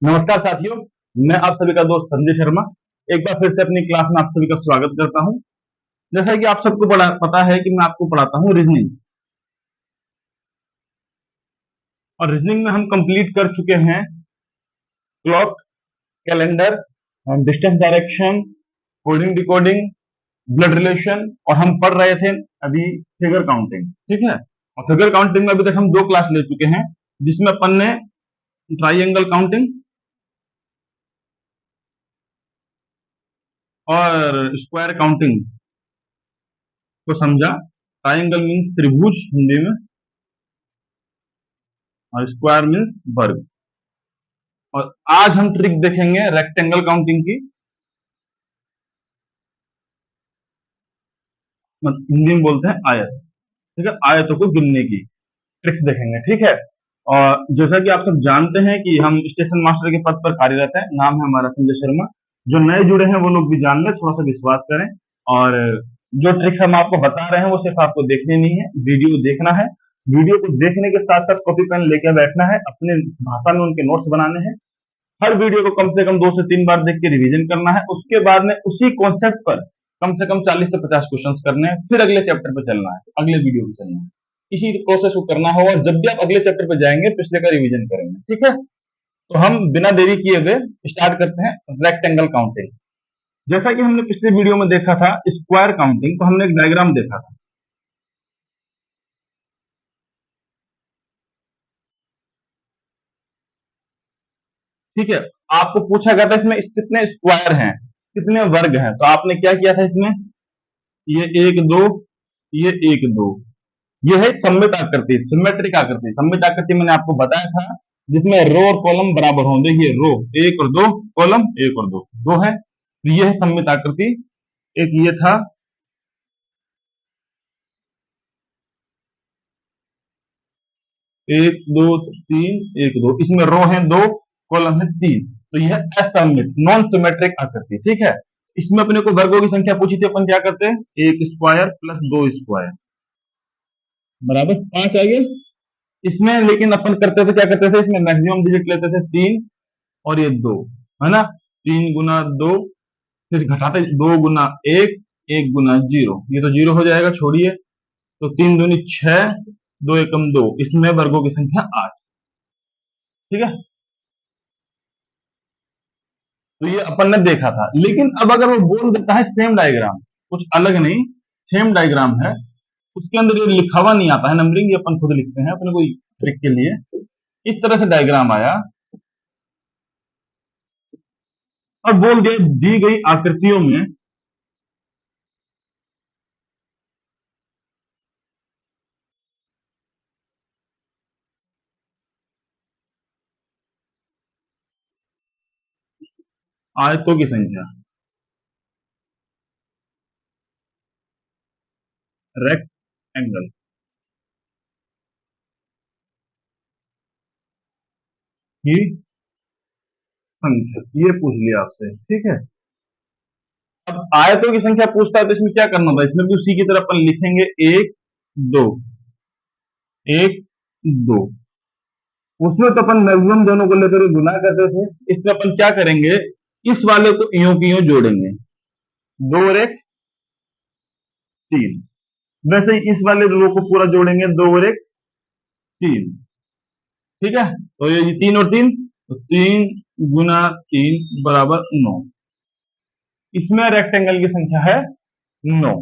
नमस्कार साथियों। मैं आप सभी का दोस्त संजय शर्मा एक बार फिर से अपनी क्लास में आप सभी का स्वागत करता हूं। जैसा कि आप सबको पता है कि मैं आपको पढ़ाता हूं रीजनिंग। और रीजनिंग में हम कंप्लीट कर चुके हैं clock, calendar, distance direction, coding decoding, blood relation, और हम पढ़ रहे थे अभी फिगर काउंटिंग। ठीक है। और फिगर काउंटिंग में अभी तक हम 2 क्लास ले चुके हैं, जिसमें अपन ने ट्राइंगल काउंटिंग और स्क्वायर काउंटिंग को समझा। ट्राइंगल मीन्स त्रिभुज हिंदी में, और स्क्वायर मीन्स वर्ग। और आज हम ट्रिक देखेंगे रेक्टेंगल काउंटिंग की, हिंदी में बोलते हैं आयत। ठीक है, आयतों को गिनने की ट्रिक्स देखेंगे। ठीक है। और जैसा कि आप सब जानते हैं कि हम स्टेशन मास्टर के पद पर कार्यरत हैं। नाम है हमारा संजय शर्मा। जो नए जुड़े हैं वो लोग भी जान ले, थोड़ा सा विश्वास करें। और जो ट्रिक्स हम आपको बता रहे हैं वो सिर्फ आपको देखनी नहीं है, वीडियो देखना है। वीडियो को देखने के साथ साथ कॉपी पेन लेकर बैठना है, अपने भाषा में उनके नोट्स बनाने हैं। हर वीडियो को कम से कम 2 से 3 बार देख के रिवीजन करना है। उसके बाद में उसी कॉन्सेप्ट पर कम से कम 40 से 50 क्वेश्चन करने हैं, फिर अगले चैप्टर पे चलना है, अगले वीडियो पे चलना है। इसी प्रोसेस को करना होगा। जब भी आप अगले चैप्टर पे जाएंगे पिछले का रिवीजन करेंगे। ठीक है। तो हम बिना देरी किए हुए स्टार्ट करते हैं रेक्टेंगल काउंटिंग। जैसा कि हमने पिछले वीडियो में देखा था स्क्वायर काउंटिंग, तो हमने एक डायग्राम देखा था। ठीक है। आपको पूछा गया था इसमें कितने स्क्वायर हैं, कितने वर्ग हैं। तो आपने क्या किया था इसमें, ये एक दो, ये एक दो, ये है सममित आकृति, सिमेट्रिक आकृति। सममित आकृति मैंने आपको बताया था, जिसमें रो और कॉलम बराबर हों। देखिए रो 1 और 2, कॉलम 1 और 2, 2 है। तो ये है सममित आकृति। एक ये था, एक दो तीन, एक दो, इसमें रो है 2, कॉलम है 3। तो यह है असममित, नॉन सिमेट्रिक आकृति। ठीक है। इसमें अपने को वर्गों की संख्या पूछी थी, अपन क्या करते हैं, एक स्क्वायर प्लस 2 स्क्वायर बराबर 5 आ गया। इसमें लेकिन अपन करते थे, क्या करते थे, इसमें मैक्सिमम डिजिट लेते थे 3, और ये 2, है ना। 3 गुना 2, फिर घटाते 2 गुना 1, 1 गुना 0, ये तो 0 हो जाएगा, छोड़िए। तो 3 दूनी 6, 2 एकम 2, इसमें वर्गों की संख्या 8। ठीक है। तो ये अपन ने देखा था। लेकिन अब अगर वो बोल देता है सेम डायग्राम, कुछ अलग नहीं, सेम डायग्राम है, उसके अंदर ये लिखा हुआ नहीं आता है नंबरिंग, ये अपन खुद लिखते हैं अपने कोई ट्रिक के लिए। इस तरह से डायग्राम आया और बोल दिया दी गई आकृतियों में आयतों की संख्या, रेक्ट एंगल की संख्या, ये पूछ लिया आपसे। ठीक है। अब आयतों की संख्या पूछता है तो इसमें क्या करना होता है, इसमें भी उसी की तरह अपन लिखेंगे, एक दो, एक दो। उसमें तो अपन मैक्सिमम दोनों को लेकर गुना करते थे। इसमें अपन क्या करेंगे, इस वाले को इयों की इयों जोड़ेंगे, 2 और 1 3। वैसे ही इस वाले रो को पूरा जोड़ेंगे, 2 और 1 3। ठीक है। तो ये 3 और 3, तो 3 गुना 3 बराबर 9। इसमें रेक्टेंगल की संख्या है 9।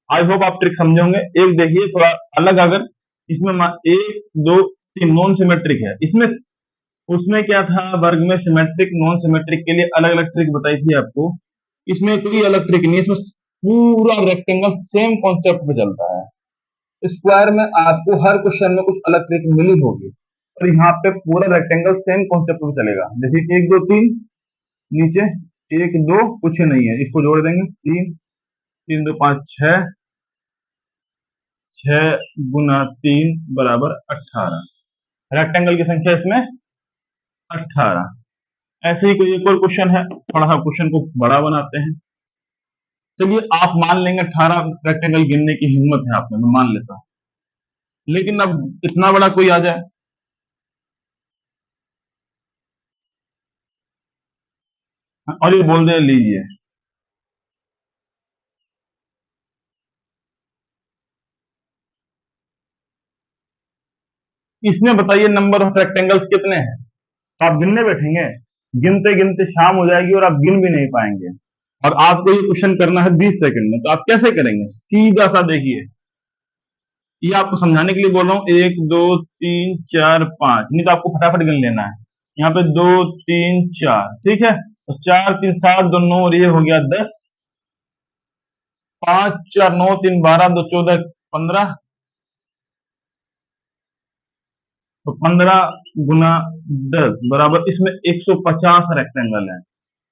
आई होप आप ट्रिक समझे होंगे। एक देखिए थोड़ा अलग, अगर इसमें 1 2 3 नॉन सिमेट्रिक है, इसमें उसमें क्या था, वर्ग में सिमेट्रिक नॉन सिमेट्रिक के लिए अलग अलग ट्रिक बताई थी आपको। इसमें कोई अलग ट्रिक नहीं, इसमें पूरा रेक्टेंगल सेम कॉन्सेप्ट पे चलता है। स्क्वायर में आपको हर क्वेश्चन में कुछ अलग ट्रिक मिली होगी, और यहाँ पे पूरा रेक्टेंगल सेम कॉन्सेप्ट पे चलेगा। देखिए 1 2 3, नीचे 1 2, कुछ नहीं है, इसको जोड़ देंगे, 3 3 2 5 6, 6 गुना 3 बराबर 18। रेक्टेंगल की संख्या इसमें 18। ऐसे ही कोई एक और क्वेश्चन है, थोड़ा सा क्वेश्चन को बड़ा बनाते हैं। चलिए आप मान लेंगे 18 रेक्टेंगल गिनने की हिम्मत है आप में, मैं मान लेता हूं। लेकिन अब इतना बड़ा कोई आ जाए, और ये बोल दे लीजिए। इसमें बताइए नंबर ऑफ रेक्टेंगल्स कितने हैं। तो आप गिनने बैठेंगे, गिनते गिनते शाम हो जाएगी और आप गिन भी नहीं पाएंगे। और आपको ये क्वेश्चन करना है 20 सेकंड में, तो आप कैसे करेंगे? सीधा सा देखिए, ये आपको समझाने के लिए बोल रहा हूँ। एक दो तीन चार पांच, नहीं तो आपको फटाफट गिन लेना है। यहाँ पे दो तीन चार, ठीक है। तो चार तीन सात दो नौ, और ये हो गया 10। पांच चार नौ, तीन 12, दो 14, 15। तो 15 गुना 10 बराबर, इसमें 150 रेक्टेंगल है।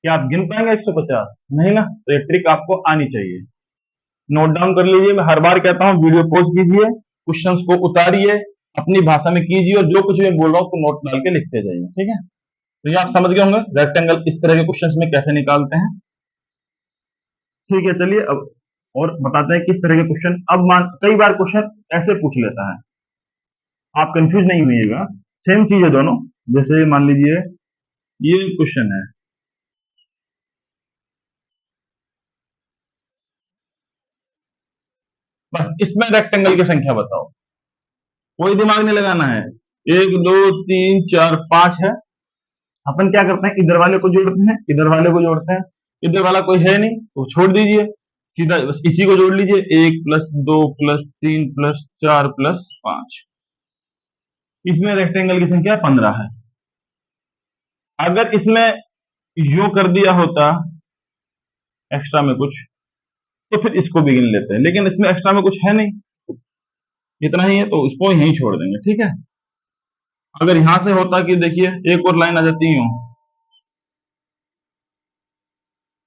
क्या आप गिन पाएंगे 150? नहीं ना। तो ये ट्रिक आपको आनी चाहिए। नोट डाउन कर लीजिए। मैं हर बार कहता हूँ, वीडियो पॉज कीजिए, क्वेश्चंस को उतारिए, अपनी भाषा में कीजिए, और जो कुछ भी बोल रहा हूँ उसको नोट डाल के लिखते जाइए, ठीक है। तो ये आप समझ गए होंगे रेक्टेंगल इस तरह के क्वेश्चंस में कैसे निकालते हैं। ठीक है, चलिए अब और बताते हैं किस तरह के क्वेश्चन। अब मान कई बार क्वेश्चन ऐसे पूछ लेता है, आप कंफ्यूज नहीं होइएगा, सेम चीज है दोनों। जैसे मान लीजिए ये क्वेश्चन है, बस इसमें रेक्टेंगल की संख्या बताओ। कोई दिमाग नहीं लगाना है। एक दो तीन चार पांच है। अपन क्या करते हैं, इधर वाले को जोड़ते हैं, इधर वाले को जोड़ते हैं। इधर वाला कोई है नहीं तो छोड़ दीजिए, सीधा बस इसी को जोड़ लीजिए। एक प्लस दो प्लस तीन प्लस चार प्लस पांच। इसमें रेक्टेंगल की संख्या 15 है। अगर इसमें यो कर दिया होता एक्स्ट्रा में कुछ, तो फिर इसको भी गिन लेते हैं, लेकिन इसमें एक्स्ट्रा में कुछ है नहीं, इतना ही है, तो इसको यहीं छोड़ देंगे, ठीक है। अगर यहां से होता कि देखिए एक और लाइन आ जाती हूँ,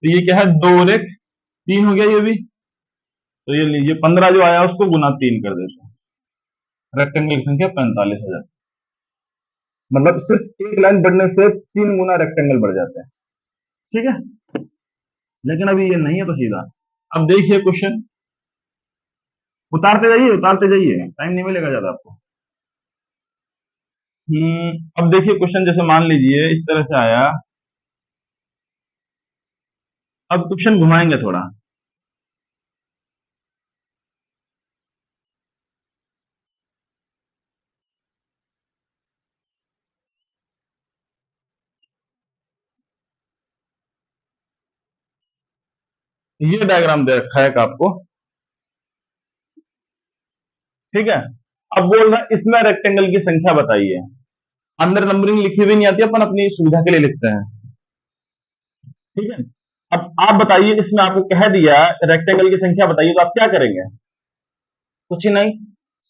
तो ये क्या है, दो और एक तीन हो गया ये भी। तो ये लीजिए 15 जो आया उसको गुना 3 कर देते हैं। रेक्टेंगल की संख्या 45 हो जाती है। मतलब सिर्फ एक लाइन बढ़ने से 3 गुना रेक्टेंगल बढ़ जाते हैं, ठीक है। लेकिन अभी ये नहीं है तो सीधा। अब देखिए क्वेश्चन, उतारते जाइए, टाइम नहीं मिलेगा ज्यादा आपको। अब देखिए क्वेश्चन, जैसे मान लीजिए इस तरह से आया। अब क्वेश्चन घुमाएंगे थोड़ा। ये डायग्राम दे रखा है एक आपको, ठीक है। अब बोल रहा है इसमें रेक्टेंगल की संख्या बताइए। अंदर नंबरिंग लिखी हुई नहीं आती, अपन अपनी सुविधा के लिए लिखते हैं, ठीक है। अब आप बताइए, इसमें आपको कह दिया रेक्टेंगल की संख्या बताइए, तो आप क्या करेंगे? कुछ ही नहीं।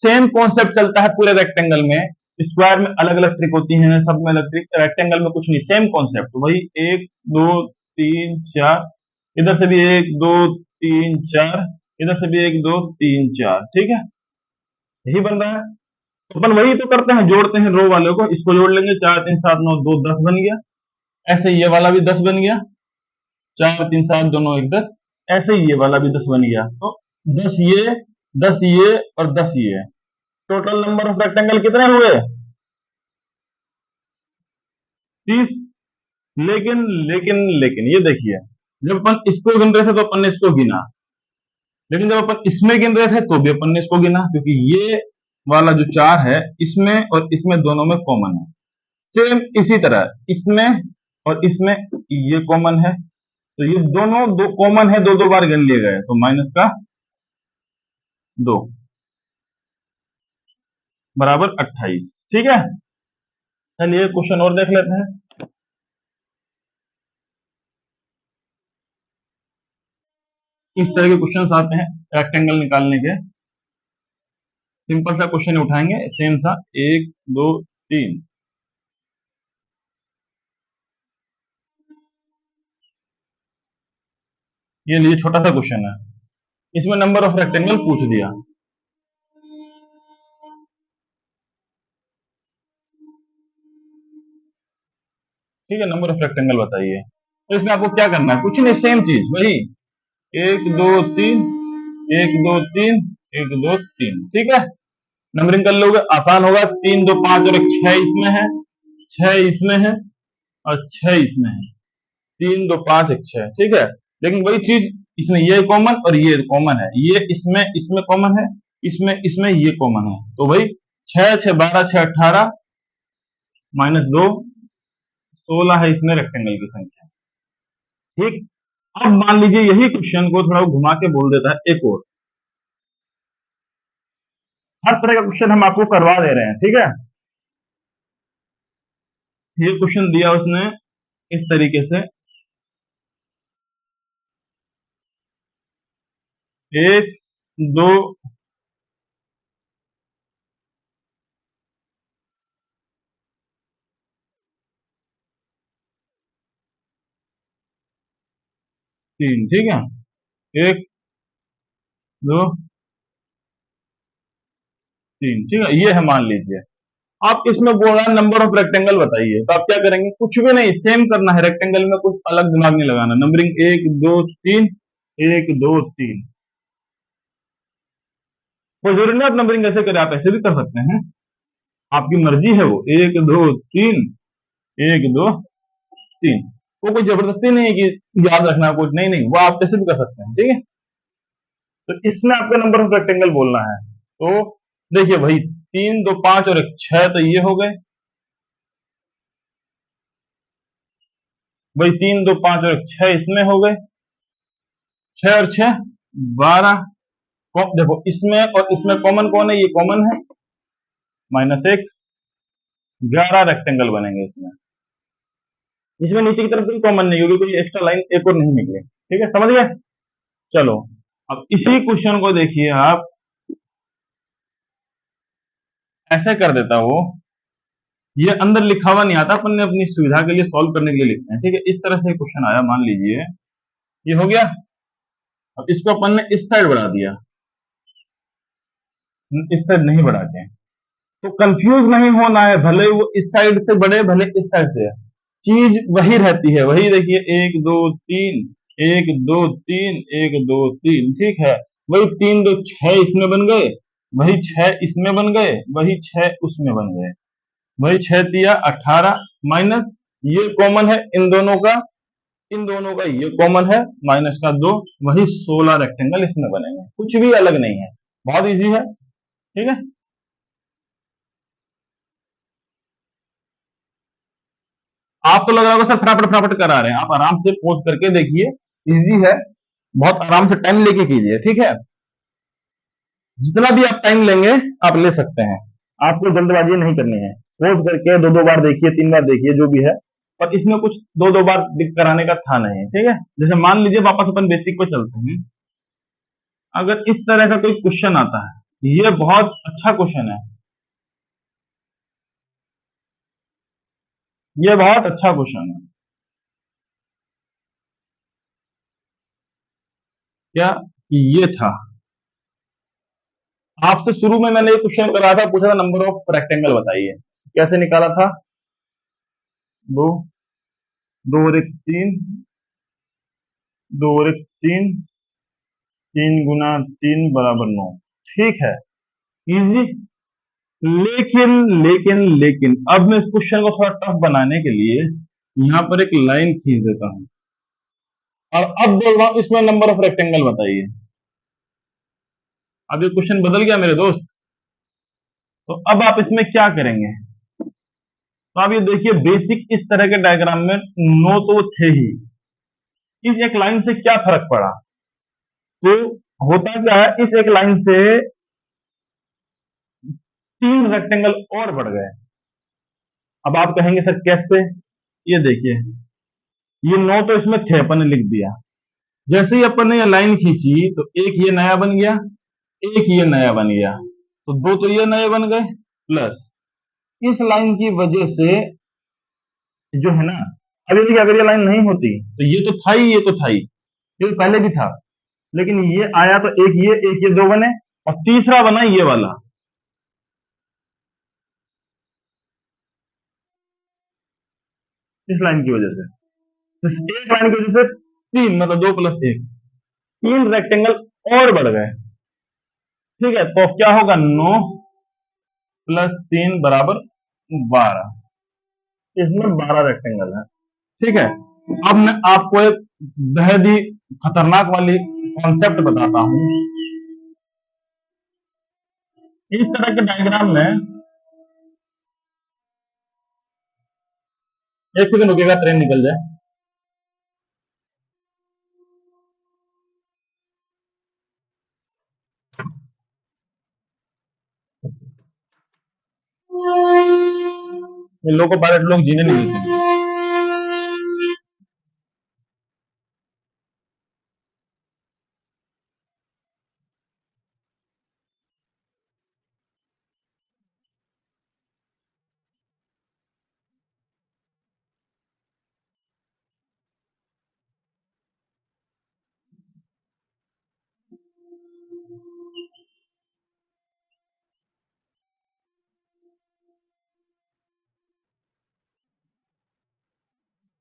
सेम कॉन्सेप्ट चलता है पूरे रेक्टेंगल में। स्क्वायर में अलग अलग ट्रिक होती हैं, सब में अलग ट्रिक, रेक्टेंगल में कुछ नहीं, सेम कॉन्सेप्ट वही। एक दो तीन चार, इधर से भी एक दो तीन चार, इधर से भी एक दो तीन चार, ठीक है। यही बन रहा है। तो अपन वही तो करते हैं, जोड़ते हैं रो वाले को, इसको जोड़ लेंगे, चार तीन सात नौ दो 10 बन गया। ऐसे ये वाला भी 10 बन गया, चार तीन सात दोनों एक 10। ऐसे ही ये वाला भी 10 बन गया। तो 10 ये, 10 ये और 10 ये, टोटल नंबर ऑफ रेक्टेंगल कितने हुए? 30। लेकिन ये देखिए, जब अपन इसको गिन रहे थे तो अपन ने इसको गिना, लेकिन जब अपन इसमें गिन रहे थे तो भी अपन ने इसको गिना, क्योंकि ये वाला जो चार है इसमें और इसमें दोनों में कॉमन है। सेम इसी तरह इसमें और इसमें ये कॉमन है, तो ये दोनों दो कॉमन है, दो दो बार गिन लिए गए, तो माइनस का 2 बराबर 28, ठीक है। चलिए क्वेश्चन और देख लेते हैं। इस तरह के क्वेश्चन आते हैं रेक्टेंगल निकालने के। सिंपल सा क्वेश्चन उठाएंगे, सेम सा, एक दो तीन। ये लिए छोटा सा क्वेश्चन है, इसमें नंबर ऑफ रेक्टेंगल पूछ दिया। ठीक है, नंबर ऑफ रेक्टेंगल बताइए। तो इसमें आपको क्या करना है, कुछ नहीं, सेम चीज वही। एक दो तीन, एक दो तीन, एक दो तीन, ठीक है। नंबरिंग कर लोगे, आसान होगा। तीन दो पांच और एक छह इसमें है, छह इसमें है और छह इसमें है। 3 2 5 1 6, ठीक है। लेकिन वही चीज इसमें ये कॉमन और ये कॉमन है, ये इसमें इसमें कॉमन है, इसमें इसमें ये कॉमन है, तो भाई 6 6 12 6 18 माइनस 2 16 है इसमें रेक्टेंगल की संख्या, ठीक। अब मान लीजिए यही क्वेश्चन को थोड़ा घुमा के बोल देता है एक और, हर तरह का क्वेश्चन हम आपको करवा दे रहे हैं, ठीक है। ये क्वेश्चन दिया उसने इस तरीके से, 1 2 3, ठीक है। 1 2 3, ठीक है, ये है मान लीजिए। आप इसमें बोल रहा है नंबर ऑफ रेक्टेंगल बताइए, तो आप क्या करेंगे, कुछ भी नहीं, सेम करना है, रेक्टेंगल में कुछ अलग दिमाग नहीं लगाना, नंबरिंग 1 2 3 1 2 3, कोई जरूरी नहीं आप नंबरिंग ऐसे करें, आप ऐसे भी कर सकते हैं, आपकी मर्जी है, वो 1 2 3 1 2 3, वो कोई जबरदस्ती नहीं है कि याद रखना कुछ, नहीं नहीं, वो आप कैसे भी कर सकते हैं, ठीक है। तो इसमें आपका नंबर ऑफ रेक्टेंगल बोलना है, तो देखिए भाई 3 2 5 और 1 6, तो ये हो गए भाई, 3 2 5 और 1 6 इसमें हो गए, 6 और 6 12, देखो इसमें और इसमें कॉमन कौन है, ये कॉमन है, -1, 11 रेक्टेंगल बनेंगे इसमें, इसमें नीचे की तरफ कोई कॉमन नहीं होगी, कोई एक्स्ट्रा लाइन एक और नहीं निकले, ठीक है, समझ गए। चलो अब इसी क्वेश्चन को देखिए आप, ऐसे कर देता वो, ये अंदर लिखा हुआ नहीं आता, अपन ने अपनी सुविधा के लिए सॉल्व करने के लिए लिखते हैं, ठीक है। इस तरह से क्वेश्चन आया, मान लीजिए ये हो गया, अब इसको अपन ने इस साइड बढ़ा दिया, इस साइड नहीं बढ़ा के, तो कंफ्यूज नहीं होना है, भले वो इस साइड से बढ़े भले इस साइड से, चीज वही रहती है, वही देखिए 1 2 3 1 2 3 1 2 3, ठीक है। वही 3 2 6 इसमें बन गए, वही 6 इसमें बन गए, वही 6 उसमें बन गए, वही 6 दिया 18, माइनस ये कॉमन है इन दोनों का, इन दोनों का ये कॉमन है, माइनस का 2, वही 16 रेक्टेंगल इसमें बनेंगे, कुछ भी अलग नहीं है, बहुत इजी है, ठीक है। आपको लग रहा होगा सर फटाफट फटाफट करा रहे हैं, आप आराम से पोज करके देखिए, इजी है, बहुत आराम से टाइम लेके कीजिए, ठीक है। जितना भी आप टाइम लेंगे आप ले सकते हैं, आपको जल्दबाजी नहीं करनी है, पोज करके दो दो बार देखिए, 3 बार देखिए, जो भी है, पर इसमें कुछ दो दो बार कराने का था नहीं, ठीक है। जैसे मान लीजिए वापस अपन बेसिक पे चलते हैं, अगर इस तरह का कोई क्वेश्चन आता है, ये बहुत अच्छा क्वेश्चन है, ये बहुत अच्छा क्वेश्चन है, क्या कि ये था, आपसे शुरू में मैंने एक क्वेश्चन कराया था, पूछा था नंबर ऑफ रेक्टेंगल बताइए, कैसे निकाला था, दो, 2 और 1 3, 2 और 1 3, 3 गुना 3 बराबर 9, ठीक है, इजी। लेकिन लेकिन लेकिन अब मैं इस क्वेश्चन को थोड़ा टफ बनाने के लिए यहां पर एक लाइन खींच देता हूं, और अब बोल रहा हूं इसमें नंबर ऑफ रेक्टेंगल बताइए। अब ये क्वेश्चन बदल गया मेरे दोस्त, तो अब आप इसमें क्या करेंगे, तो आप ये देखिए बेसिक इस तरह के डायग्राम में 9 तो थे ही, इस एक लाइन से क्या फर्क पड़ा, तो होता क्या है, इस एक लाइन से 3 रेक्टेंगल और बढ़ गए। अब आप कहेंगे सर कैसे, ये देखिए, ये 9 तो इसमें थे, अपन ने लिख दिया, जैसे ही अपन ने ये लाइन खींची तो एक ये नया बन गया, एक ये नया बन गया, तो दो तो ये नए बन गए, प्लस इस लाइन की वजह से जो है ना, अब ये देखिए अगर ये लाइन नहीं होती तो ये तो था ही, ये तो था ही, ये तो पहले भी था, लेकिन ये आया तो एक ये दो बने, और तीसरा बना ये वाला, इस लाइन की वजह से, तो एक लाइन की वजह से 3 मतलब 2 + 1, 3 रेक्टेंगल और बढ़ गए, ठीक है। तो क्या होगा, 9 + 3 = 12, इसमें 12 रेक्टेंगल है, ठीक है। अब मैं आपको एक बेहद ही खतरनाक वाली कॉन्सेप्ट बताता हूं। इस तरह के डायग्राम में, एक सेकंड रुकेगा, ट्रेन निकल जाए। ये लोको पायलट लोग जीने नहीं देते।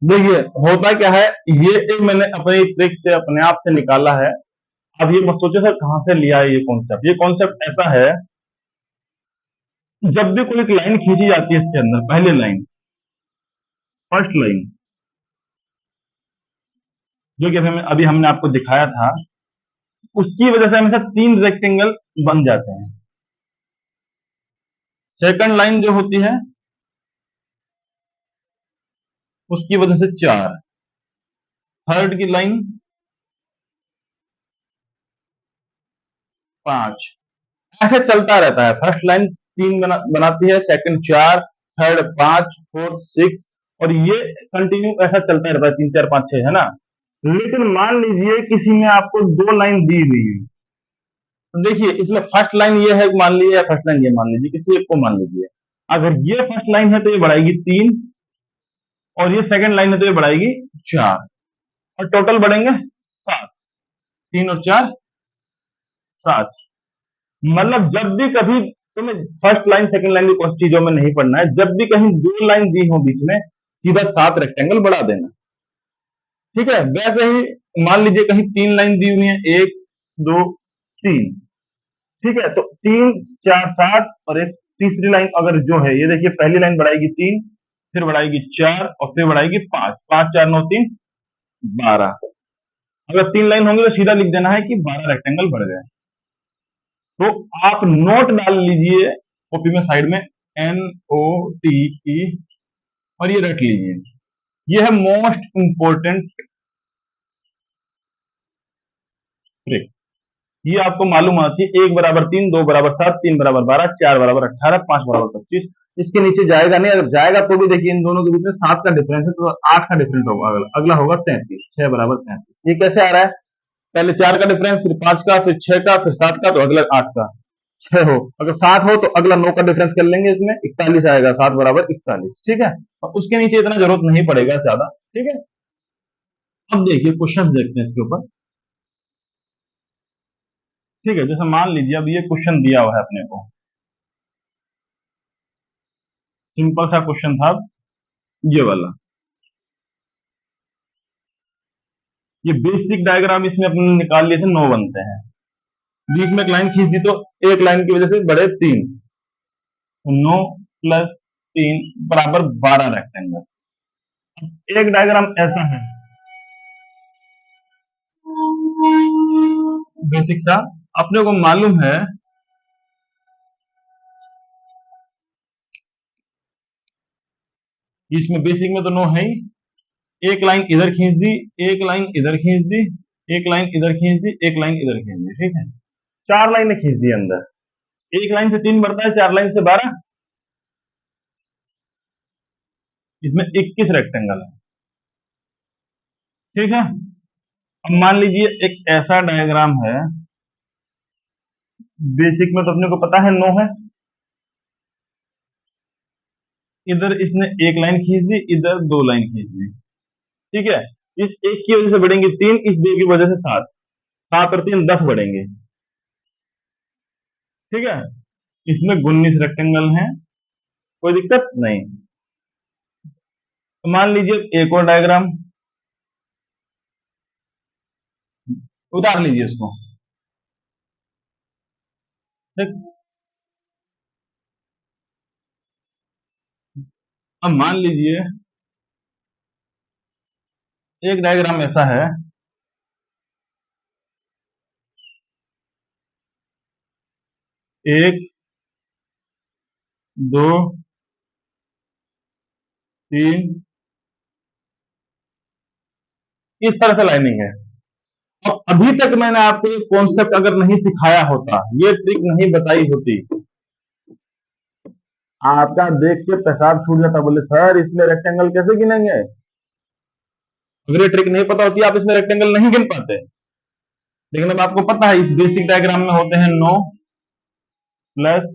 देखिए, होता क्या है, ये एक मैंने अपनी ट्रिक से अपने आप से निकाला है। अब ये मत सोचो सर कहां से लिया है ये कॉन्सेप्ट। ये कॉन्सेप्ट ऐसा है, जब भी कोई एक लाइन खींची जाती है इसके अंदर, पहली लाइन, फर्स्ट लाइन, जो कि अभी हमने आपको दिखाया था, उसकी वजह से हमेशा तीन रेक्टेंगल बन जाते हैं। सेकंड लाइन जो होती है उसकी वजह से चार, थर्ड की लाइन पांच, ऐसे चलता रहता है। फर्स्ट लाइन तीन बनाती है, सेकंड चार, थर्ड पांच, फोर्थ सिक्स, और ये कंटिन्यू ऐसा चलता रहता है, तीन चार पांच छह, है ना। लेकिन मान लीजिए किसी में आपको दो लाइन दी हुई है, तो देखिए इसमें फर्स्ट लाइन ये है मान लीजिए, या फर्स्ट लाइन ये मान लीजिए, किसी एक को मान लीजिए। अगर ये फर्स्ट लाइन है तो ये बढ़ाएगी तीन, और ये सेकंड लाइन है तो ये बढ़ाएगी चार, और टोटल बढ़ेंगे सात। तीन और चार सात। मतलब जब भी कभी तुम्हें फर्स्ट लाइन सेकंड लाइन की चीजों में नहीं पढ़ना है, जब भी कहीं दो लाइन दी हो बीच में, सीधा सात रेक्टेंगल बढ़ा देना। ठीक है, वैसे ही मान लीजिए कहीं तीन लाइन दी हुई है, एक दो तीन। ठीक है, तो तीन चार सात, और एक तीसरी लाइन अगर जो है, ये देखिए पहली लाइन बढ़ाएगी तीन, फिर बढ़ाएगी चार, और फिर बढ़ाएगी पांच। पांच चार नौ तीन, बारह। अगर तीन लाइन होंगी तो सीधा लिख देना है कि 12 रेक्टेंगल बढ़ गए। तो आप नोट डाल लीजिए कॉपी में साइड में, NOTE, और ये रख लीजिए। ये है मोस्ट इंपोर्टेंट ट्रिक। ये आपको मालूम होना चाहिए। एक बराबर तीन, दो बराबर सात, तीन बराबर बारह, चार बराबर 18, पांच बराबर 25। इसके नीचे जाएगा नहीं, अगर जाएगा तो भी देखिए इन दोनों के बीच में सात का डिफरेंस है, तो आठ का डिफरेंस होगा। अगला होगा 33, छह बराबर 33। ये कैसे आ रहा है? पहले चार का डिफरेंस, फिर पांच का, फिर छह का, फिर सात का, तो अगला आठ का। छह हो, अगर सात हो तो अगला नौ का डिफरेंस कर लेंगे, इसमें 41 आएगा, सात बराबर 41। ठीक है, और उसके नीचे इतना जरूरत नहीं पड़ेगा ज्यादा। ठीक है, अब देखिए क्वेश्चन देखते हैं इसके ऊपर। ठीक है, जैसे मान लीजिए अब ये क्वेश्चन दिया हुआ है अपने को, सिंपल सा क्वेश्चन था ये वाला। ये बेसिक डायग्राम इसमें अपने निकाल लिए थे, 9 बनते हैं। बीच में एक लाइन खींच दी तो एक लाइन की वजह से बढ़े तीन, तो 9 प्लस तीन बराबर 12 रेक्टेंगल। एक डायग्राम ऐसा है, बेसिक सा, अपने को मालूम है। इसमें बेसिक में तो 9 है ही। एक लाइन इधर खींच दी, एक लाइन इधर खींच दी, एक लाइन इधर खींच दी, एक लाइन इधर खींच दी। ठीक है, चार लाइनें खींच दी अंदर। एक लाइन से तीन बढ़ता है, चार लाइन से 12, इसमें 21 रेक्टेंगल है। ठीक है, अब मान लीजिए एक ऐसा डायग्राम है, बेसिक में तो अपने को पता है 9 है। इधर इसने एक लाइन खींच दी, इधर दो लाइन खींच दी। ठीक है, इस एक की वजह से बढ़ेंगे तीन, इस दो की वजह से सात। सात और तीन 10 बढ़ेंगे। ठीक है, इसमें 19 रेक्टेंगल हैं, कोई दिक्कत नहीं। तो मान लीजिए एक और डायग्राम उतार लीजिए इसको। ठीक, अब मान लीजिए एक डायग्राम ऐसा है, एक, दो, तीन, इस तरह से लाइनिंग है। अब अभी तक मैंने आपको ये कॉन्सेप्ट अगर नहीं सिखाया होता, ये ट्रिक नहीं बताई होती, आपका देख के पेशाब छूट जाता, बोले सर इसमें रेक्टेंगल कैसे गिनेंगे। अगर ये ट्रिक नहीं पता होती आप इसमें रेक्टेंगल नहीं गिन पाते। लेकिन अब आपको पता है इस बेसिक डायग्राम में होते हैं 9 प्लस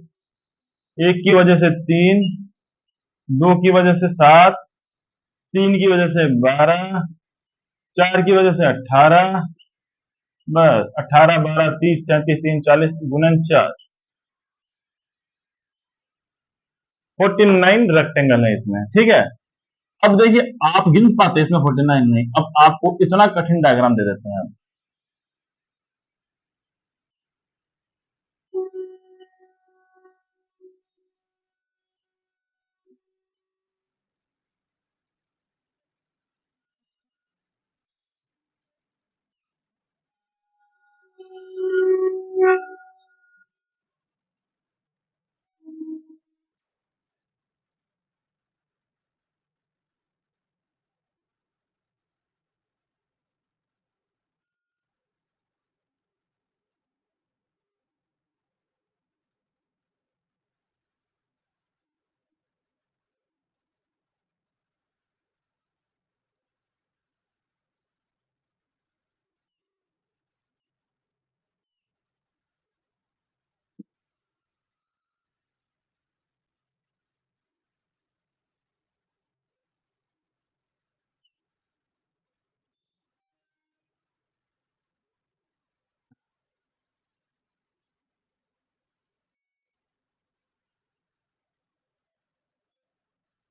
एक की वजह से 3, दो की वजह से 7, तीन की वजह से 12, चार की वजह से 18, बस 18, 12, 30, 37, 3, 40, 49, 49 रेक्टेंगल है इसमें, ठीक है। अब देखिए आप गिन पाते इसमें 49 नहीं, अब आपको इतना कठिन डायग्राम दे देते हैं।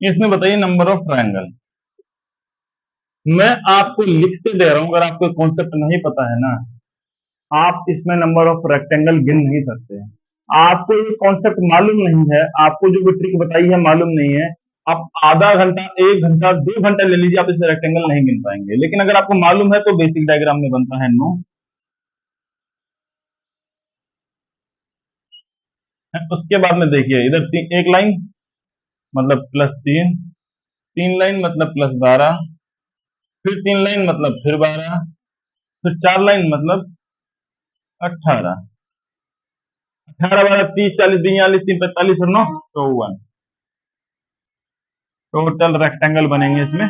इसमें बताइए नंबर ऑफ ट्रायंगल, मैं आपको लिख के दे रहा हूं, अगर आपको कॉन्सेप्ट नहीं पता है ना, आप इसमें नंबर ऑफ रेक्टेंगल गिन नहीं सकते। आपको ये कॉन्सेप्ट मालूम नहीं है, आपको जो भी ट्रिक बताई है मालूम नहीं है, आप आधा घंटा, एक घंटा, 2 घंटा ले लीजिए, आप इसमें रेक्टेंगल नहीं गिन पाएंगे। लेकिन अगर आपको मालूम है तो बेसिक डायग्राम में बनता है 9। उसके बाद में देखिए इधर एक लाइन मतलब +3, 3 लाइन मतलब +12, फिर 3 लाइन मतलब फिर 12, फिर 4 लाइन मतलब 18, 18, 12, 30, 40, 42, 3, 45 और 9, 54, टोटल रेक्टेंगल बनेंगे इसमें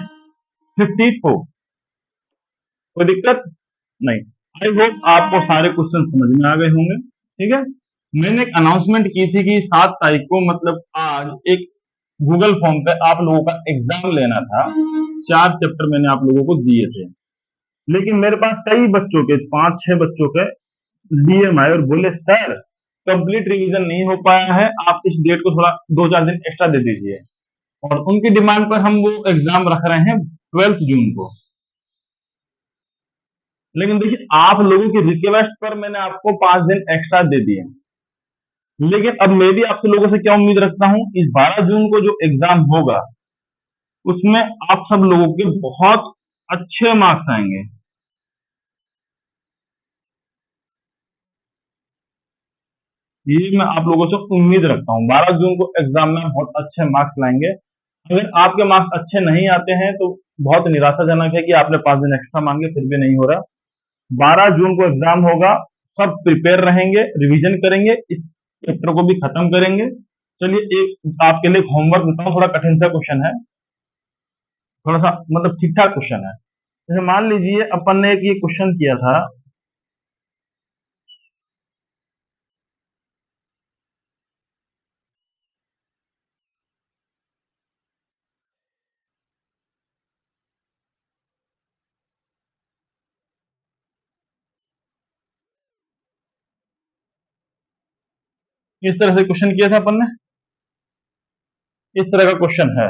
54। कोई दिक्कत नहीं। आई होप आपको सारे क्वेश्चन समझ में आ गए होंगे, ठीक है। मैंने एक अनाउंसमेंट की थी कि 7 तारीख को मतलब आज एक गूगल फॉर्म पे आप लोगों का एग्जाम लेना था। 4 चैप्टर मैंने आप लोगों को दिए थे, लेकिन मेरे पास कई बच्चों के, 5-6 बच्चों के डीएम आए और बोले सर कंप्लीट रिवीजन नहीं हो पाया है, आप इस डेट को थोड़ा 2-4 दिन एक्स्ट्रा दे दीजिए। और उनकी डिमांड पर हम वो एग्जाम रख रहे हैं 12 जून को। लेकिन देखिए आप लोगों की रिक्वेस्ट पर मैंने आपको 5 दिन एक्स्ट्रा दे दिए। लेकिन अब मैं भी आपसे लोगों से क्या उम्मीद रखता हूं, इस 12 जून को जो एग्जाम होगा उसमें आप सब लोगों के बहुत अच्छे मार्क्स आएंगे। ये मैं आप लोगों से उम्मीद रखता हूँ, 12 जून को एग्जाम में बहुत अच्छे मार्क्स लाएंगे। अगर आपके मार्क्स अच्छे नहीं आते हैं तो बहुत निराशाजनक है कि आपने 5 दिन एक्स्ट्रा मांगे फिर भी नहीं हो रहा। 12 जून को एग्जाम होगा, सब प्रिपेयर रहेंगे, रिवीजन करेंगे, इस चैप्टर को भी खत्म करेंगे। चलिए एक आपके लिए होमवर्क देता हूँ, थोड़ा कठिन सा क्वेश्चन है, थोड़ा सा मतलब ठीक ठाक क्वेश्चन है। जैसे मान लीजिए अपन ने एक ये क्वेश्चन किया था, इस तरह से क्वेश्चन किया था अपन ने, इस तरह का क्वेश्चन है,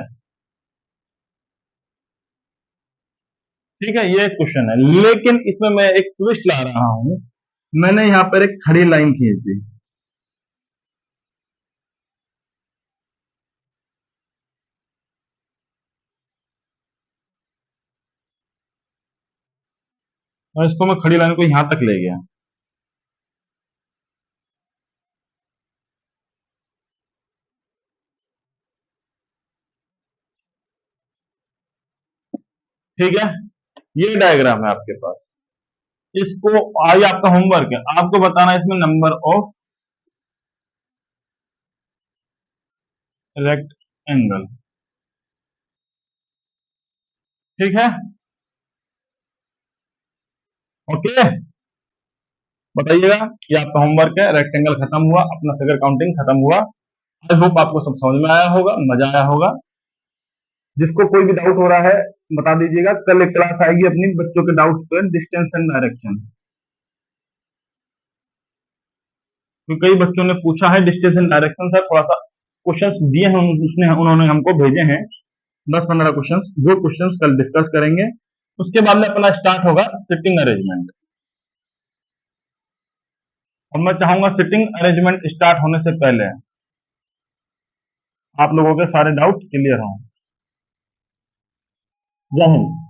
ठीक है। ये क्वेश्चन है, लेकिन इसमें मैं एक ट्विस्ट ला रहा हूं। मैंने यहाँ पर एक खड़ी लाइन खींच दी, और इसको मैं खड़ी लाइन को यहां तक ले गया। ठीक है, ये डायग्राम है आपके पास। इसको आइए, आपका होमवर्क है, आपको बताना है इसमें नंबर ऑफ रेक्ट एंगल। ठीक है, ओके, बताइएगा। ये आपका होमवर्क है, रेक्टेंगल खत्म हुआ, अपना फिगर काउंटिंग खत्म हुआ। आई होप आपको सब समझ में आया होगा, मजा आया होगा। जिसको कोई भी डाउट हो रहा है बता दीजिएगा। कल एक क्लास आएगी अपनी बच्चों के डाउट पे, डिस्टेंस एंड डायरेक्शन। तो कई बच्चों ने पूछा है डिस्टेंस एंड डायरेक्शन सर, थोड़ा सा क्वेश्चंस दिए हैं उसने, उन्होंने हमको भेजे हैं 10-15 क्वेश्चंस। वो क्वेश्चंस कल डिस्कस करेंगे। उसके बाद में अपना स्टार्ट होगा सिटिंग अरेंजमेंट। और मैं चाहूंगा सिटिंग अरेंजमेंट स्टार्ट होने से पहले आप लोगों के सारे डाउट क्लियर हों। जय हिंद।